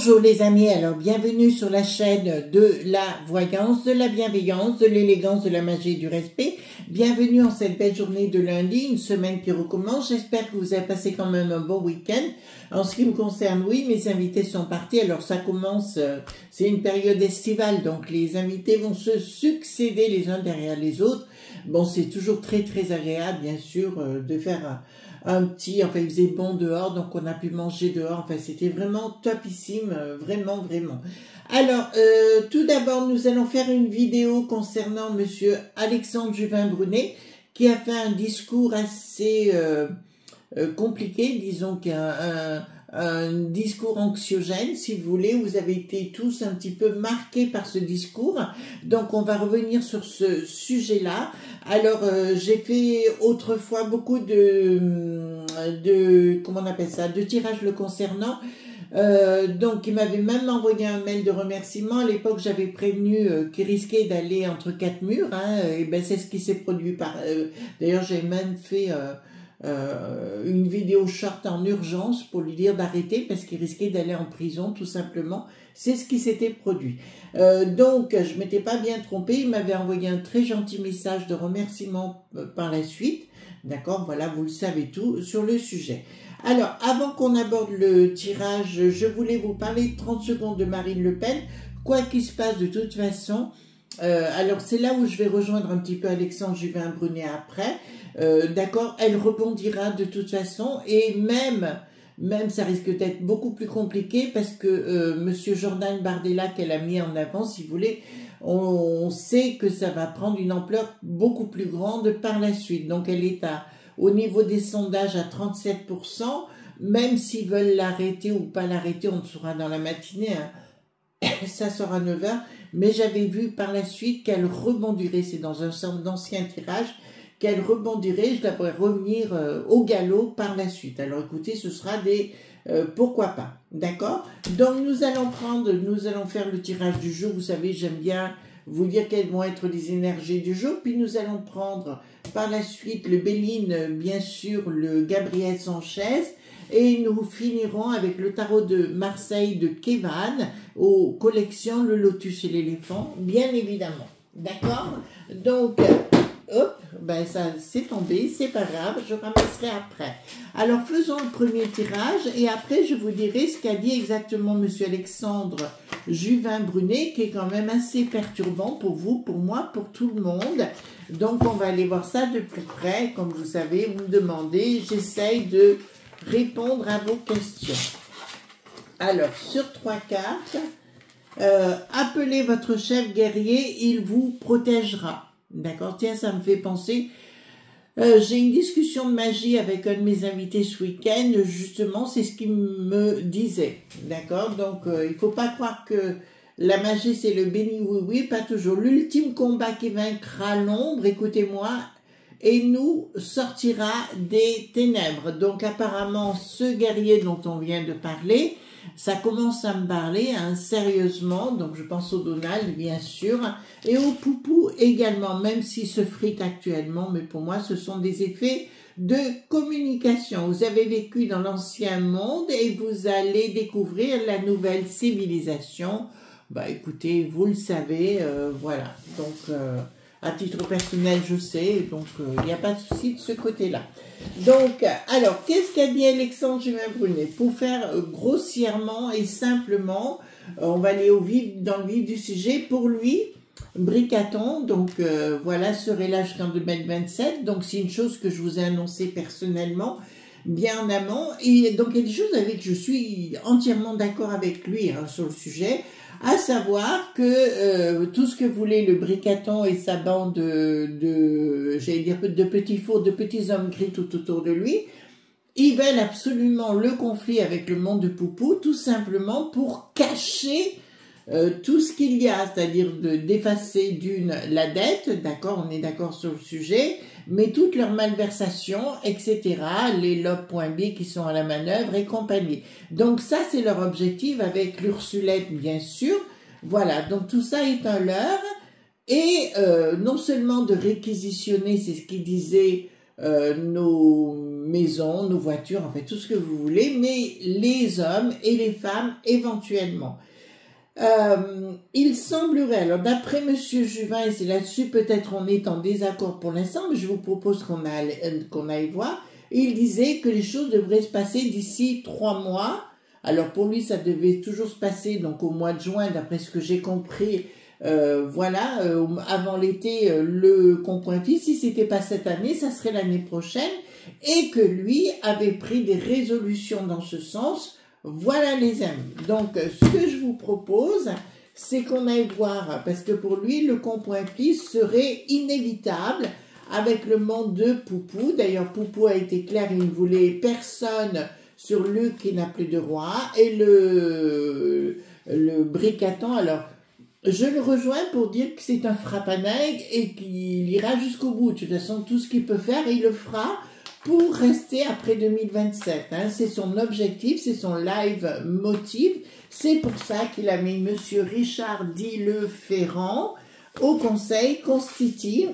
Bonjour les amis, alors bienvenue sur la chaîne de la voyance, de la bienveillance, de l'élégance, de la magie et du respect. Bienvenue en cette belle journée de lundi, une semaine qui recommence. J'espère que vous avez passé quand même un bon week-end. En ce qui me concerne, oui, mes invités sont partis. Alors ça commence, c'est une période estivale, donc les invités vont se succéder les uns derrière les autres. Bon, c'est toujours très très agréable, bien sûr, de faire un petit, enfin il faisait bon dehors, donc on a pu manger dehors, enfin c'était vraiment topissime, vraiment, vraiment. Alors, tout d'abord, nous allons faire une vidéo concernant monsieur Alexandre Juvin-Brunet, qui a fait un discours assez compliqué, disons un discours anxiogène, si vous voulez. Vous avez été tous un petit peu marqués par ce discours, donc on va revenir sur ce sujet-là. Alors, j'ai fait autrefois beaucoup comment on appelle ça, de tirages le concernant. Donc, il m'avait même envoyé un mail de remerciement. À l'époque, j'avais prévenu qu'il risquait d'aller entre quatre murs. Hein, et ben, c'est ce qui s'est produit par. D'ailleurs, j'ai même fait une vidéo short en urgence pour lui dire d'arrêter parce qu'il risquait d'aller en prison, tout simplement. C'est ce qui s'était produit. Donc, je m'étais pas bien trompée. Il m'avait envoyé un très gentil message de remerciement par la suite. D'accord, voilà, vous le savez tout sur le sujet. Alors, avant qu'on aborde le tirage, je voulais vous parler 30 secondes de Marine Le Pen. Quoi qu'il se passe, de toute façon, alors c'est là où je vais rejoindre un petit peu Alexandre Juvin-Brunet après. D'accord, elle rebondira de toute façon, et même ça risque d'être beaucoup plus compliqué parce que monsieur Jordan Bardella qu'elle a mis en avant, si vous voulez, on sait que ça va prendre une ampleur beaucoup plus grande par la suite. Donc elle est au niveau des sondages à 37%, même s'ils veulent l'arrêter ou pas l'arrêter, on le saura dans la matinée, hein. Ça sera 9 h, mais j'avais vu par la suite qu'elle rebondirait, c'est dans un certain d'anciens tirages, qu'elle rebondirait, je la pourrais revenir au galop par la suite. Alors écoutez, ce sera des pourquoi pas, d'accord? Donc nous allons faire le tirage du jour. Vous savez, j'aime bien vous dire quelles vont être les énergies du jour, puis nous allons prendre par la suite le Béline, bien sûr, le Gabriel Sanchez, et nous finirons avec le tarot de Marseille de Kevan, aux collections Le Lotus et l'éléphant, bien évidemment, d'accord? Donc, hop, ben ça c'est tombé, c'est pas grave, je ramasserai après. Alors faisons le premier tirage et après je vous dirai ce qu'a dit exactement monsieur Alexandre Juvin-Brunet, qui est quand même assez perturbant pour vous, pour moi, pour tout le monde. Donc on va aller voir ça de plus près. Comme vous savez, vous me demandez, j'essaye de répondre à vos questions. Alors sur 3 cartes, appelez votre chef guerrier, il vous protégera. D'accord, tiens, ça me fait penser. J'ai une discussion de magie avec un de mes invités ce week-end. Justement, c'est ce qu'il me disait. D'accord, donc il ne faut pas croire que la magie c'est le béni oui, pas toujours. L'ultime combat qui vaincra l'ombre, écoutez-moi, et nous sortira des ténèbres. Donc apparemment, ce guerrier dont on vient de parler, ça commence à me parler, hein, sérieusement. Donc je pense au Donald, bien sûr, et au Poupou également, même s'il se frite actuellement, mais pour moi ce sont des effets de communication. Vous avez vécu dans l'ancien monde et vous allez découvrir la nouvelle civilisation. Bah écoutez, vous le savez, voilà. Donc à titre personnel, je sais, donc il n'y a pas de souci de ce côté-là. Donc, alors, qu'est-ce qu'a dit Alexandre Juvin-Brunet? Pour faire grossièrement et simplement, on va aller dans le vif du sujet. Pour lui, Bricaton, donc voilà, serait là jusqu'en 2027. Donc, c'est une chose que je vous ai annoncée personnellement, bien en amont. Et donc, il y a des choses avec je suis entièrement d'accord avec lui, hein, sur le sujet. À savoir que tout ce que voulait le Bricaton et sa bande j'allais dire, de petits faux, de petits hommes gris tout autour de lui, ils veulent absolument le conflit avec le monde de Poupou, tout simplement pour cacher tout ce qu'il y a, c'est-à-dire d'effacer la dette, d'accord, on est d'accord sur le sujet, mais toutes leurs malversations, etc., les lob.b qui sont à la manœuvre et compagnie. Donc ça, c'est leur objectif avec l'Ursulette, bien sûr. Voilà, donc tout ça est un leurre. Et non seulement de réquisitionner, c'est ce qu'il disait, nos maisons, nos voitures, en fait, tout ce que vous voulez, mais les hommes et les femmes éventuellement. Il semblerait, alors d'après Monsieur Juvin, et c'est là-dessus peut-être on est en désaccord pour l'instant, mais je vous propose qu'on aille voir, il disait que les choses devraient se passer d'ici 3 mois. Alors pour lui, ça devait toujours se passer donc au mois de juin, d'après ce que j'ai compris. Voilà, avant l'été, le Compoint-Fils, si c'était pas cette année, ça serait l'année prochaine, et que lui avait pris des résolutions dans ce sens. Voilà les amis. Donc ce que je vous propose, c'est qu'on aille voir, parce que pour lui, le Compoint-Fils serait inévitable avec le monde de Poupou. D'ailleurs, Poupou a été clair, il ne voulait personne sur Luc qui n'a plus de roi, et le Bricaton, alors je le rejoins pour dire que c'est un frappanègre et qu'il ira jusqu'au bout. De toute façon, tout ce qu'il peut faire, il le fera pour rester après 2027. Hein. C'est son objectif, c'est son live motif. C'est pour ça qu'il a mis Monsieur Richard Dilleferrand au Conseil constitutif.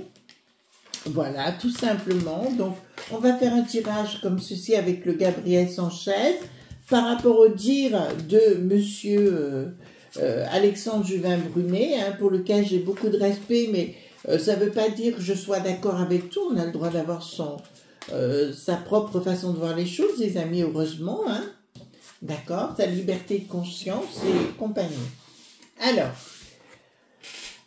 Voilà, tout simplement. Donc, on va faire un tirage comme ceci avec le Gabriel Sanchez par rapport au dire de Monsieur Alexandre Juvin-Brunet, hein, pour lequel j'ai beaucoup de respect, mais ça ne veut pas dire que je sois d'accord avec tout. On a le droit d'avoir sa propre façon de voir les choses, les amis, heureusement. Hein. D'accord, sa liberté de conscience et compagnie. Alors,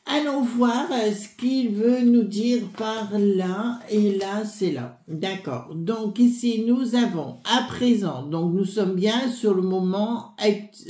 allons voir ce qu'il veut nous dire par là, et là, c'est là. D'accord. Donc, ici, nous avons, à présent, donc nous sommes bien sur le moment,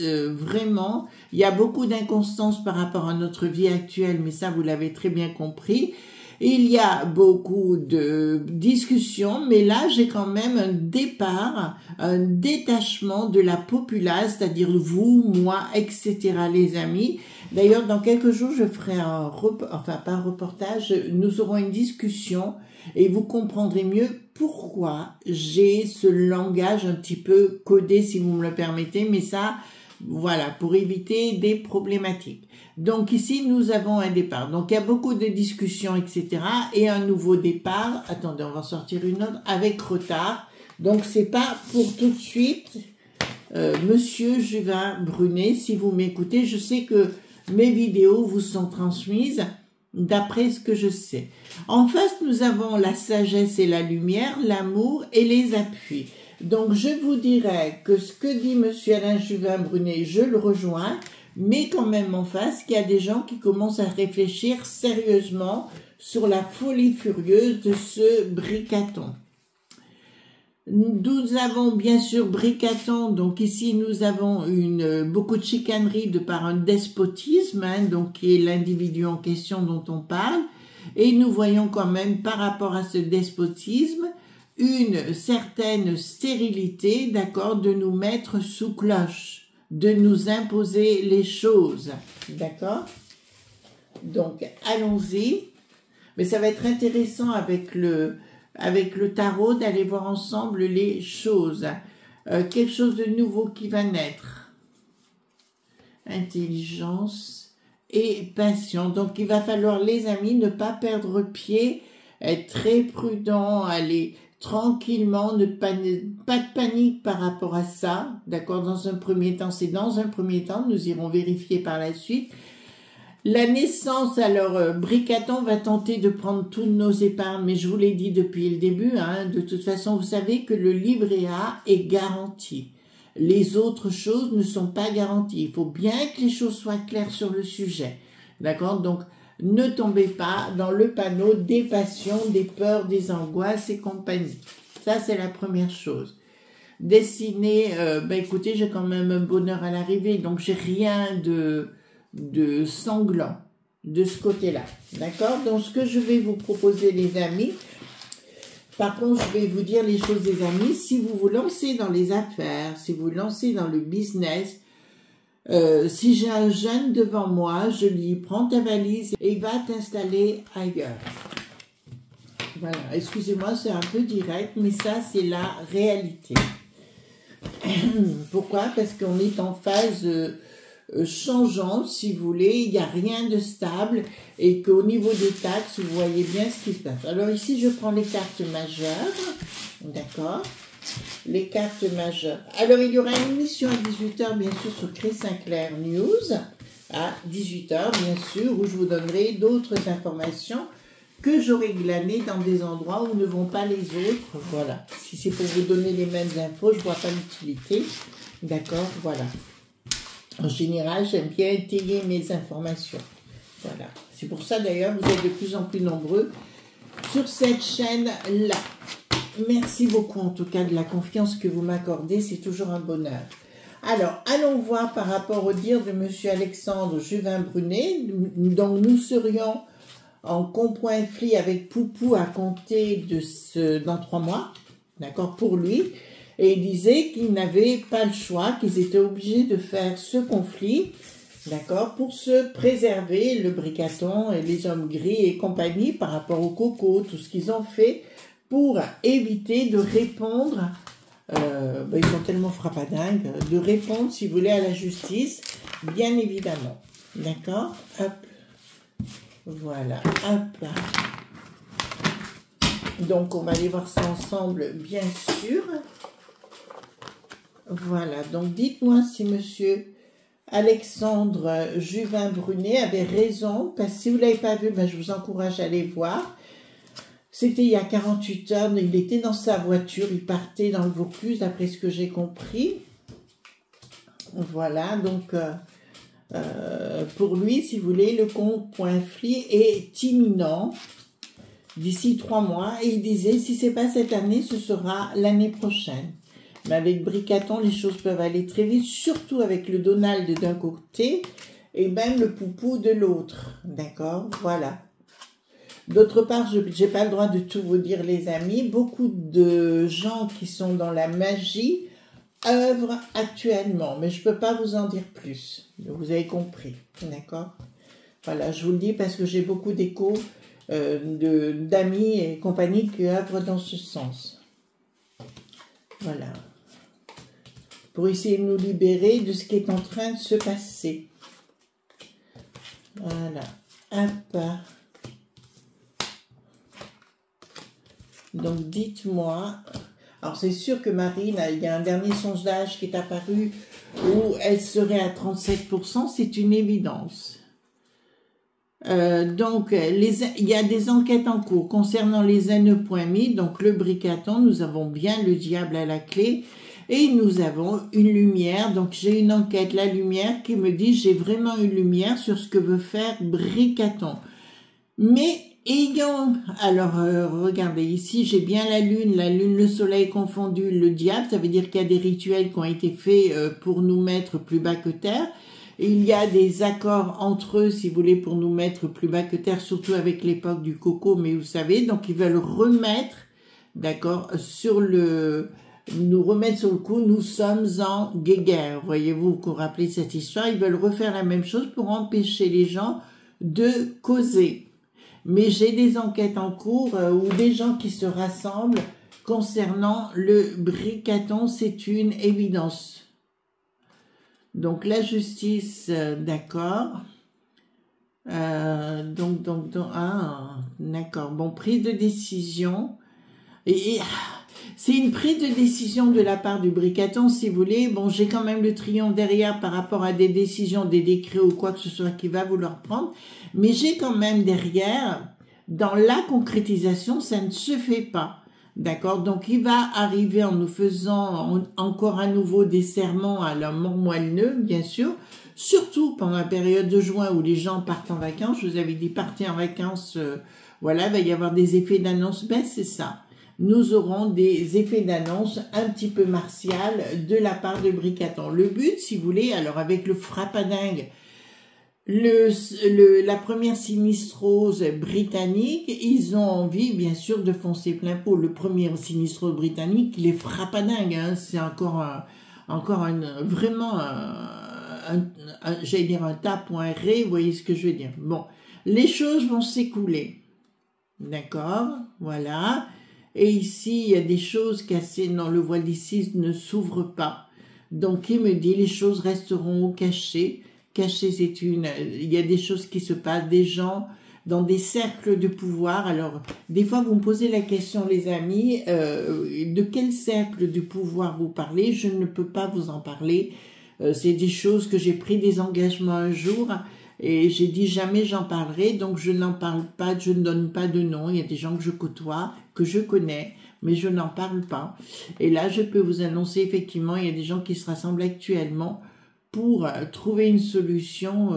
vraiment, il y a beaucoup d'inconstance par rapport à notre vie actuelle, mais ça, vous l'avez très bien compris. Il y a beaucoup de discussions, mais là, j'ai quand même un départ, un détachement de la populace, c'est-à-dire vous, moi, etc., les amis. D'ailleurs, dans quelques jours, je ferai pas un reportage, nous aurons une discussion et vous comprendrez mieux pourquoi j'ai ce langage un petit peu codé, si vous me le permettez, mais ça, voilà, pour éviter des problématiques. Donc ici, nous avons un départ. Donc il y a beaucoup de discussions, etc. Et un nouveau départ. Attendez, on va sortir une autre avec retard. Donc c'est pas pour tout de suite. Monsieur Juvin-Brunet, si vous m'écoutez, je sais que mes vidéos vous sont transmises d'après ce que je sais. En face, nous avons la sagesse et la lumière, l'amour et les appuis. Donc je vous dirais que ce que dit Monsieur Alain Juvin-Brunet, je le rejoins, mais quand même en face, qu'il y a des gens qui commencent à réfléchir sérieusement sur la folie furieuse de ce Bricaton. Nous avons bien sûr Bricaton, donc ici nous avons beaucoup de chicanerie de par un despotisme, hein, donc qui est l'individu en question dont on parle, et nous voyons quand même par rapport à ce despotisme une certaine stérilité, d'accord, de nous mettre sous cloche, de nous imposer les choses, d'accord? Donc, allons-y. Mais ça va être intéressant avec le tarot d'aller voir ensemble les choses. Quelque chose de nouveau qui va naître. Intelligence et passion. Donc, il va falloir, les amis, ne pas perdre pied, être très prudent, aller tranquillement, pas de panique par rapport à ça, d'accord, dans un premier temps, c'est dans un premier temps, nous irons vérifier par la suite. La naissance, alors, Bricaton va tenter de prendre toutes nos épargnes, mais je vous l'ai dit depuis le début, hein, de toute façon, vous savez que le livret A est garanti. Les autres choses ne sont pas garanties. Il faut bien que les choses soient claires sur le sujet, d'accord, donc, ne tombez pas dans le panneau des passions, des peurs, des angoisses et compagnie. Ça, c'est la première chose. Dessiner, écoutez, j'ai quand même un bonheur à l'arrivée, donc j'ai rien de sanglant de ce côté-là. D'accord? Donc, ce que je vais vous proposer, les amis, par contre, je vais vous dire les choses, les amis, si vous vous lancez dans les affaires, si vous vous lancez dans le business, si j'ai un jeune devant moi, je lui dis, prends ta valise et va t'installer ailleurs. Voilà, excusez-moi, c'est un peu direct, mais ça, c'est la réalité. Pourquoi? Parce qu'on est en phase changeante, si vous voulez, il n'y a rien de stable et qu'au niveau des taxes, vous voyez bien ce qui se passe. Alors ici, je prends les cartes majeures, d'accord? Les cartes majeures. Alors, il y aura une émission à 18h, bien sûr, sur Chris Sinclair News, à 18h, bien sûr, où je vous donnerai d'autres informations que j'aurai glanées dans des endroits où ne vont pas les autres. Voilà. Si c'est pour vous donner les mêmes infos, je ne vois pas l'utilité. D'accord? Voilà. En général, j'aime bien étayer mes informations. Voilà. C'est pour ça, d'ailleurs, vous êtes de plus en plus nombreux sur cette chaîne-là. Merci beaucoup, en tout cas, de la confiance que vous m'accordez. C'est toujours un bonheur. Alors, allons voir par rapport au dire de M. Alexandre Juvin-Brunet. Donc, nous serions en compoint-fli avec Poupou à compter dans 3 mois. D'accord, pour lui. Et il disait qu'ils n'avaient pas le choix, qu'ils étaient obligés de faire ce conflit, d'accord, pour se préserver, le Bricaton et les hommes gris et compagnie par rapport au coco, tout ce qu'ils ont fait pour éviter de répondre, ils sont tellement frappadingues, de répondre, si vous voulez, à la justice, bien évidemment. D'accord? Hop. Voilà. Hop. Donc, on va aller voir ça ensemble, bien sûr. Voilà. Donc, dites-moi si monsieur Alexandre Juvin-Brunet avait raison, parce que si vous ne l'avez pas vu, je vous encourage à aller voir. C'était il y a 48 heures, il était dans sa voiture, il partait dans le Vaucluse, d'après ce que j'ai compris. Voilà, donc pour lui, si vous voulez, le compoint-fli est imminent d'ici 3 mois. Et il disait, si ce n'est pas cette année, ce sera l'année prochaine. Mais avec Bricaton, les choses peuvent aller très vite, surtout avec le Donald d'un côté et même le Poupou de l'autre. D'accord? Voilà. D'autre part, je n'ai pas le droit de tout vous dire, les amis. Beaucoup de gens qui sont dans la magie œuvrent actuellement, mais je ne peux pas vous en dire plus. Vous avez compris, d'accord? Voilà, je vous le dis parce que j'ai beaucoup d'échos d'amis et compagnie qui œuvrent dans ce sens. Voilà. Pour essayer de nous libérer de ce qui est en train de se passer. Voilà. Hop. Donc, dites-moi. Alors, c'est sûr que Marine, il y a un dernier sondage qui est apparu où elle serait à 37%. C'est une évidence. Donc, il y a des enquêtes en cours concernant les NE.MI. Donc, le Bricaton, nous avons bien le diable à la clé. Et nous avons une lumière. Donc, j'ai une enquête, la lumière, qui me dit j'ai vraiment une lumière sur ce que veut faire Bricaton. Mais alors regardez ici, j'ai bien la lune, le soleil confondu, le diable, ça veut dire qu'il y a des rituels qui ont été faits pour nous mettre plus bas que terre. Et il y a des accords entre eux, si vous voulez, pour nous mettre plus bas que terre, surtout avec l'époque du coco, mais vous savez, donc ils veulent remettre, d'accord, nous remettre sur le coup, nous sommes en guéguerre, voyez-vous, vous rappelez cette histoire, ils veulent refaire la même chose pour empêcher les gens de causer. Mais j'ai des enquêtes en cours où des gens qui se rassemblent concernant le Bricaton, c'est une évidence. Donc la justice, d'accord. D'accord. Bon, prise de décision. C'est une prise de décision de la part du Bricaton, si vous voulez. Bon, j'ai quand même le triomphe derrière par rapport à des décisions, des décrets ou quoi que ce soit qui va vouloir prendre. Mais j'ai quand même derrière, dans la concrétisation, ça ne se fait pas. D'accord? Donc, il va arriver en nous faisant encore à nouveau des serments à la mort moelleux, bien sûr. Surtout pendant la période de juin où les gens partent en vacances. Je vous avais dit, partez en vacances. Voilà, il va y avoir des effets d'annonce. Ben, c'est ça. Nous aurons des effets d'annonce un petit peu martial de la part de Bricaton. Le but, si vous voulez, alors avec le frappadingue, la première sinistrose britannique, ils ont envie, bien sûr, de foncer plein pot. Le premier sinistrose britannique, il est frappadingue, hein, c'est j'allais dire un tape ou un ré, vous voyez ce que je veux dire. Bon, les choses vont s'écouler. D'accord, voilà. Et ici, il y a des choses cassées. Non, le voile d'ici ne s'ouvre pas. Donc, il me dit, les choses resteront au cachet. caché, il y a des choses qui se passent, des gens dans des cercles de pouvoir. Alors, des fois, vous me posez la question, les amis, de quel cercle de pouvoir vous parlez? Je ne peux pas vous en parler. C'est des choses que j'ai pris des engagements un jour et j'ai dit jamais j'en parlerai, donc je n'en parle pas, je ne donne pas de nom. Il y a des gens que je côtoie, que je connais, mais je n'en parle pas. Et là, je peux vous annoncer, effectivement, il y a des gens qui se rassemblent actuellement pour trouver une solution,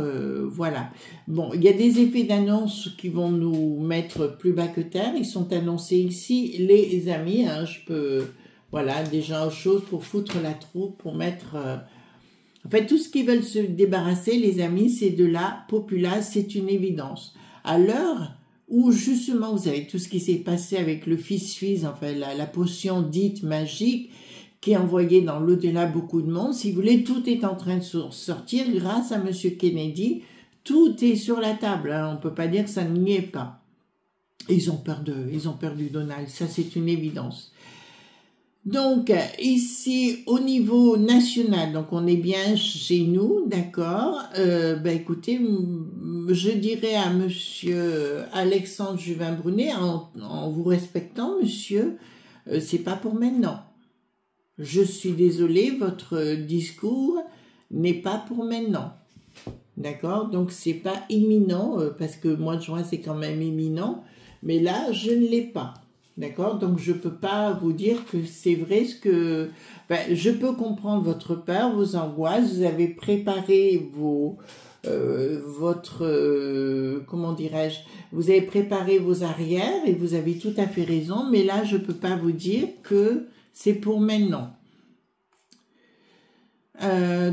voilà. Bon, il y a des effets d'annonce qui vont nous mettre plus bas que terre. Ils sont annoncés ici, les amis. Hein, je peux, voilà, déjà chose pour foutre la troupe, pour mettre... En fait, tout ce qu'ils veulent se débarrasser, les amis, c'est de la populace, c'est une évidence. À l'heure où, justement, vous savez, tout ce qui s'est passé avec le fils-fils, enfin, la potion dite magique, qui a envoyé dans l'au-delà beaucoup de monde. Si vous voulez, tout est en train de sortir grâce à M. Kennedy. Tout est sur la table. Hein. On ne peut pas dire que ça n'y est pas. Ils ont peur du Donald. Ça, c'est une évidence. Donc, ici, au niveau national, donc on est bien chez nous, d'accord. Écoutez, je dirais à Monsieur Alexandre Juvin-Brunet, en vous respectant, monsieur, c'est pas pour maintenant. Je suis désolée, votre discours n'est pas pour maintenant. D'accord? Donc, c'est pas imminent, parce que le mois de juin, c'est quand même imminent. Mais là, je ne l'ai pas. D'accord? Donc, je peux pas vous dire que c'est vrai ce que... je peux comprendre votre peur, vos angoisses. Vous avez préparé comment dirais-je? Vous avez préparé vos arrières et vous avez tout à fait raison. Mais là, je peux pas vous dire que c'est pour maintenant. As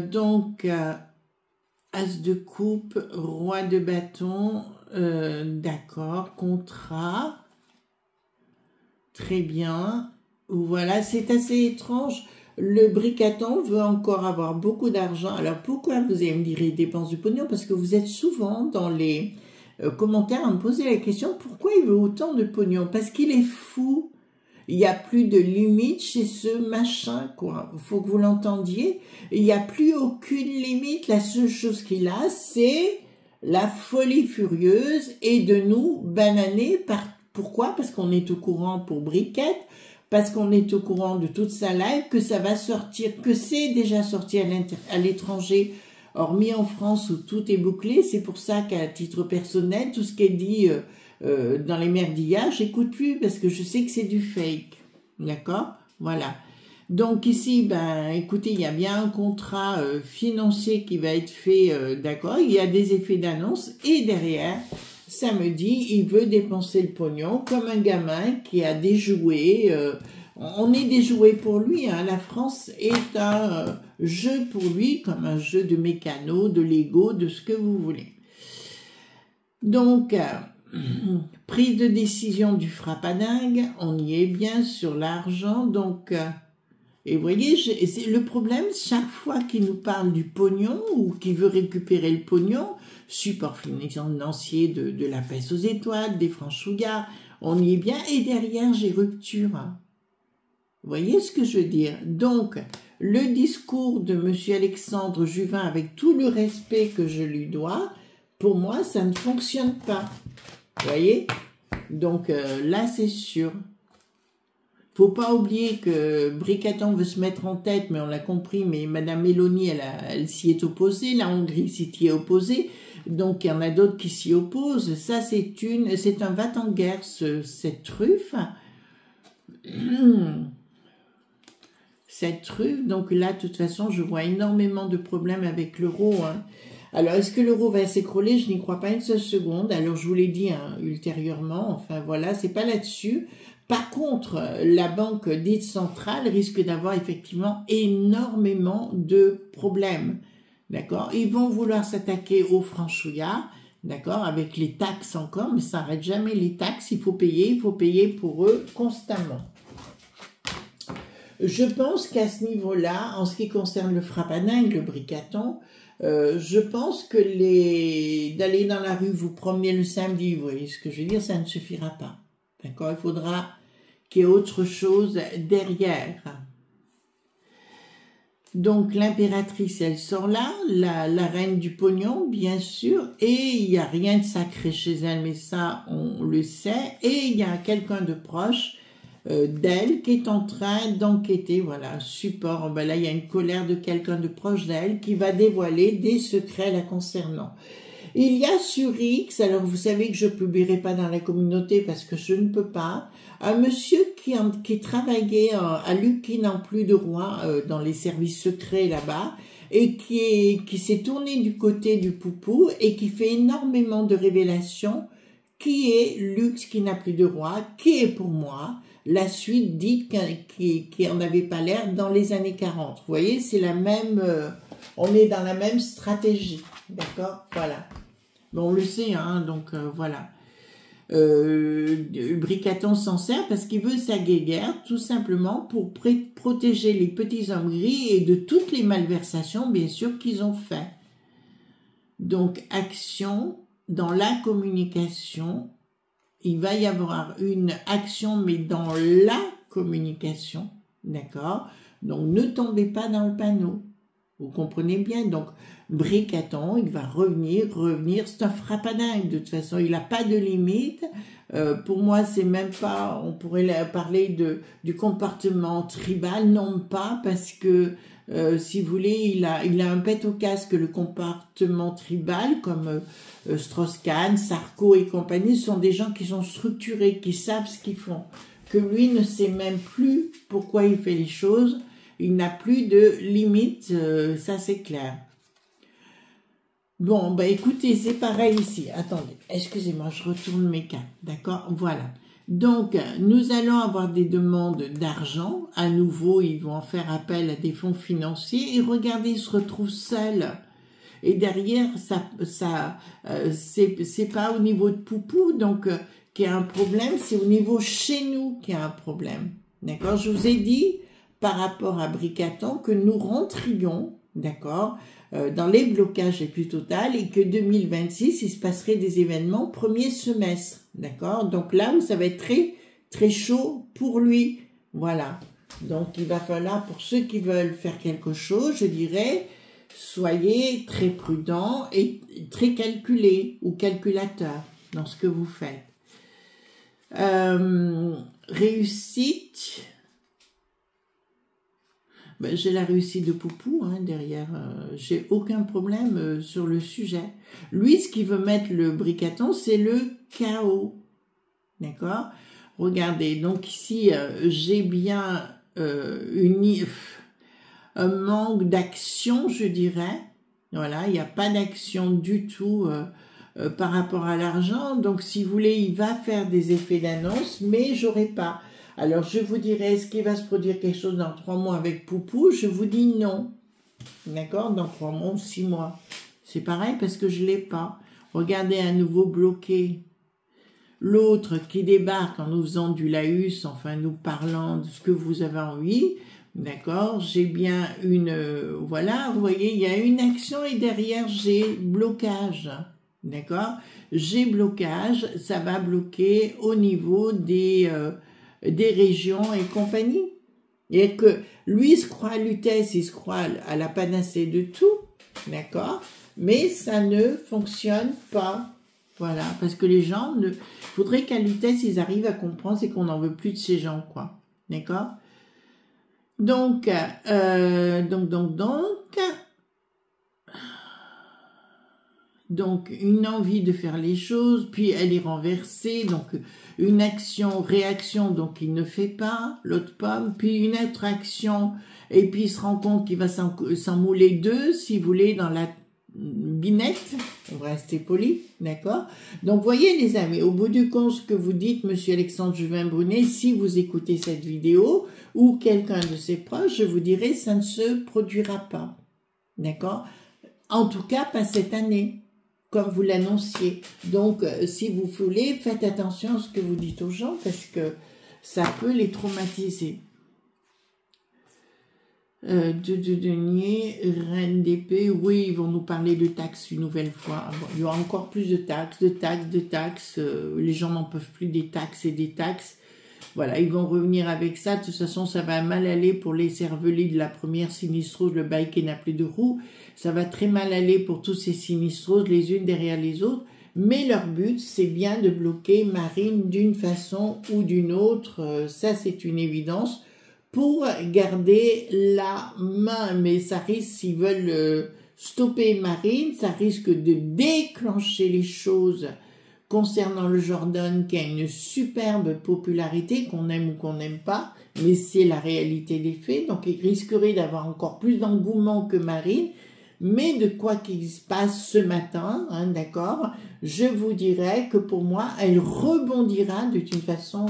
de coupe, roi de bâton, d'accord, contrat, très bien. Voilà, c'est assez étrange. Le bricaton veut encore avoir beaucoup d'argent. Alors pourquoi vous allez me dire il dépense du pognon? Parce que vous êtes souvent dans les commentaires à me poser la question pourquoi il veut autant de pognon? Parce qu'il est fou. Il n'y a plus de limite chez ce machin, quoi. Il faut que vous l'entendiez. Il n'y a plus aucune limite. La seule chose qu'il a, c'est la folie furieuse et de nous bananer. Pourquoi? Parce qu'on est au courant pour Briquette, parce qu'on est au courant de toute sa live, que ça va sortir, que c'est déjà sorti à l'étranger, hormis en France où tout est bouclé. C'est pour ça qu'à titre personnel, tout ce qui est dit... dans les merdillages, j'écoute plus parce que je sais que c'est du fake. D'accord? Voilà. Donc ici, écoutez, il y a bien un contrat financier qui va être fait, d'accord? Il y a des effets d'annonce et derrière, ça me dit, il veut dépenser le pognon comme un gamin qui a des jouets. On est des jouets pour lui. Hein. La France est un jeu pour lui, comme un jeu de mécano, de Lego, de ce que vous voulez. Donc... prise de décision du frappadingue, on y est bien sur l'argent, donc, et vous voyez, le problème, chaque fois qu'il nous parle du pognon, ou qu'il veut récupérer le pognon, support financier de la peste aux étoiles, des franchouillards, on y est bien, et derrière, j'ai rupture. Vous voyez ce que je veux dire? Donc, le discours de M. Alexandre Juvin, avec tout le respect que je lui dois, pour moi, ça ne fonctionne pas. Vous voyez? Donc là, c'est sûr. Faut pas oublier que Bricaton veut se mettre en tête, mais on l'a compris, mais Madame Mélanie, elle s'y est opposée, la Hongrie s'y est opposée, donc il y en a d'autres qui s'y opposent. Ça, c'est un va-t-en-guerre, cette truffe. Cette truffe, donc là, de toute façon, je vois énormément de problèmes avec l'euro, hein. Alors, est-ce que l'euro va s'écrouler? Je n'y crois pas une seule seconde. Alors, je vous l'ai dit ultérieurement. Enfin, voilà, c'est pas là-dessus. Par contre, la banque dite centrale risque d'avoir effectivement énormément de problèmes. D'accord? Ils vont vouloir s'attaquer aux franchouillards. D'accord? Avec les taxes encore, mais ça n'arrête jamais les taxes. Il faut payer pour eux constamment. Je pense qu'à ce niveau-là, en ce qui concerne le frappadingue, le bricaton, je pense que d'aller dans la rue, vous promener le samedi, vous voyez ce que je veux dire, ça ne suffira pas. D'accord? Il faudra qu'il y ait autre chose derrière. Donc l'impératrice, elle sort là, la reine du pognon, bien sûr, et il n'y a rien de sacré chez elle, mais ça, on le sait, et il y a quelqu'un de proche d'elle qui est en train d'enquêter, voilà, support, ben là il y a une colère de quelqu'un de proche d'elle qui va dévoiler des secrets la concernant. Il y a sur X, alors vous savez que je ne publierai pas dans la communauté parce que je ne peux pas, un monsieur qui travaillait à Lucky n'en plus de roi dans les services secrets là-bas et qui s'est tourné du côté du poupou et qui fait énormément de révélations. Qui est Lux qui n'a plus de roi? Qui est pour moi la suite dite qui en avait pas l'air dans les années 40? Vous voyez, c'est la même, on est dans la même stratégie, d'accord? Voilà. Bon, on le sait, hein, donc voilà. Bricaton s'en sert parce qu'il veut sa guéguerre, tout simplement pour protéger les petits hommes gris et de toutes les malversations, bien sûr, qu'ils ont fait. Donc, action, dans la communication, il va y avoir une action, mais dans la communication, d'accord? Donc, ne tombez pas dans le panneau. Vous comprenez bien, donc Bricaton, il va revenir, c'est un frappadingue, de toute façon, il n'a pas de limite. Pour moi, c'est même pas, on pourrait parler du comportement tribal, non pas, parce que, si vous voulez, il a un pet au casque, le comportement tribal, comme Strauss-Kahn, Sarko et compagnie, sont des gens qui sont structurés, qui savent ce qu'ils font, que lui ne sait même plus pourquoi il fait les choses. Il n'a plus de limite, ça c'est clair. Bon, bah écoutez, c'est pareil ici. Attendez, excusez-moi, je retourne mes cartes, d'accord? Voilà. Donc, nous allons avoir des demandes d'argent. À nouveau, ils vont en faire appel à des fonds financiers. Et regardez, ils se retrouvent seuls. Et derrière, c'est pas au niveau de Poupou, donc, qu'il y a un problème, c'est au niveau chez nous qu'il y a un problème. D'accord? Je vous ai dit, par rapport à Bricaton, que nous rentrions, d'accord, dans les blocages les plus totaux et que 2026, il se passerait des événements premier semestre, d'accord? Donc là où ça va être très, très chaud pour lui, voilà. Donc il va falloir, pour ceux qui veulent faire quelque chose, je dirais, soyez très prudents et très calculés ou calculateurs dans ce que vous faites. Réussite... Ben, j'ai la réussite de Poupou, hein, derrière, j'ai aucun problème sur le sujet. Lui, ce qu'il veut mettre le Bricaton, c'est le chaos, d'accord? Regardez, donc ici, j'ai bien un manque d'action, je dirais. Voilà, il n'y a pas d'action du tout par rapport à l'argent. Donc, si vous voulez, il va faire des effets d'annonce, mais j'aurai pas. Alors, je vous dirais, est-ce qu'il va se produire quelque chose dans 3 mois avec Poupou? Je vous dis non. D'accord? Dans 3 mois ou 6 mois. C'est pareil parce que je ne l'ai pas. Regardez, à nouveau bloqué. L'autre qui débarque en nous faisant du laïus, enfin nous parlant de ce que vous avez envie. D'accord? J'ai bien une... voilà, vous voyez, il y a une action et derrière, j'ai blocage. D'accord? J'ai blocage, ça va bloquer au niveau des régions et compagnie. Et que lui, il se croit à Lutèce, il se croit à la panacée de tout, d'accord? Mais ça ne fonctionne pas. Voilà, parce que les gens, il faudrait qu'à Lutèce, ils arrivent à comprendre et qu'on n'en veut plus de ces gens, quoi. D'accord? Donc, une envie de faire les choses, puis elle est renversée, donc une action, réaction, donc il ne fait pas, l'autre pomme, puis une autre action, et puis il se rend compte qu'il va s'en mouler 2, si vous voulez, dans la binette, on va rester poli, d'accord? Donc, voyez les amis, au bout du compte, ce que vous dites, monsieur Alexandre Juvin-Brunet, si vous écoutez cette vidéo, ou quelqu'un de ses proches, je vous dirai, ça ne se produira pas, d'accord? En tout cas, pas cette année, comme vous l'annonciez. Donc, si vous voulez, faites attention à ce que vous dites aux gens, parce que ça peut les traumatiser. De denier, reine d'épée, oui, ils vont nous parler de taxes une nouvelle fois. Bon, il y aura encore plus de taxes, les gens n'en peuvent plus des taxes et des taxes. Voilà, ils vont revenir avec ça. De toute façon, ça va mal aller pour les cervelets de la première sinistrose, le bail qui n'a plus de roue. Ça va très mal aller pour tous ces sinistroses, les unes derrière les autres. Mais leur but, c'est bien de bloquer Marine d'une façon ou d'une autre. Ça, c'est une évidence. Pour garder la main. Mais ça risque, s'ils veulent stopper Marine, ça risque de déclencher les choses concernant le Jordan, qui a une superbe popularité, qu'on aime ou qu'on n'aime pas, mais c'est la réalité des faits. Donc, il risquerait d'avoir encore plus d'engouement que Marine. Mais de quoi qu'il se passe ce matin, hein, d'accord, je vous dirais que pour moi, elle rebondira d'une façon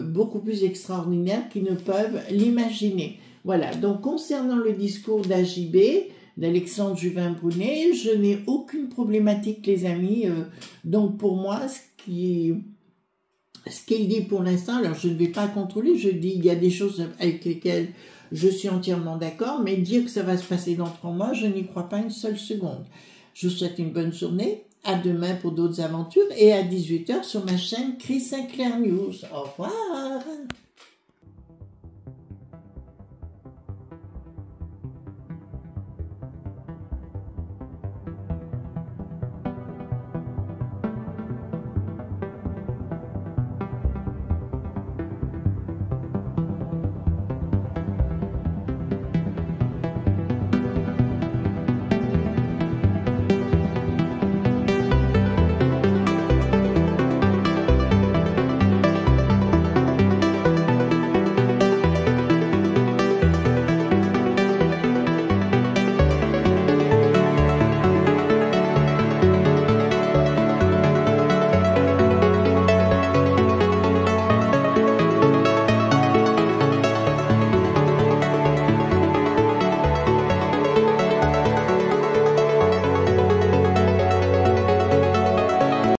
beaucoup plus extraordinaire qu'ils ne peuvent l'imaginer. Voilà, donc concernant le discours d'AJB, d'Alexandre Juvin-Brunet, je n'ai aucune problématique, les amis. Donc pour moi, ce qu'il dit pour l'instant, alors je ne vais pas contrôler, je dis il y a des choses avec lesquelles je suis entièrement d'accord, mais dire que ça va se passer dans 3 mois, je n'y crois pas une seule seconde. Je vous souhaite une bonne journée, à demain pour d'autres aventures et à 18 h sur ma chaîne Chris Sinclair News. Au revoir.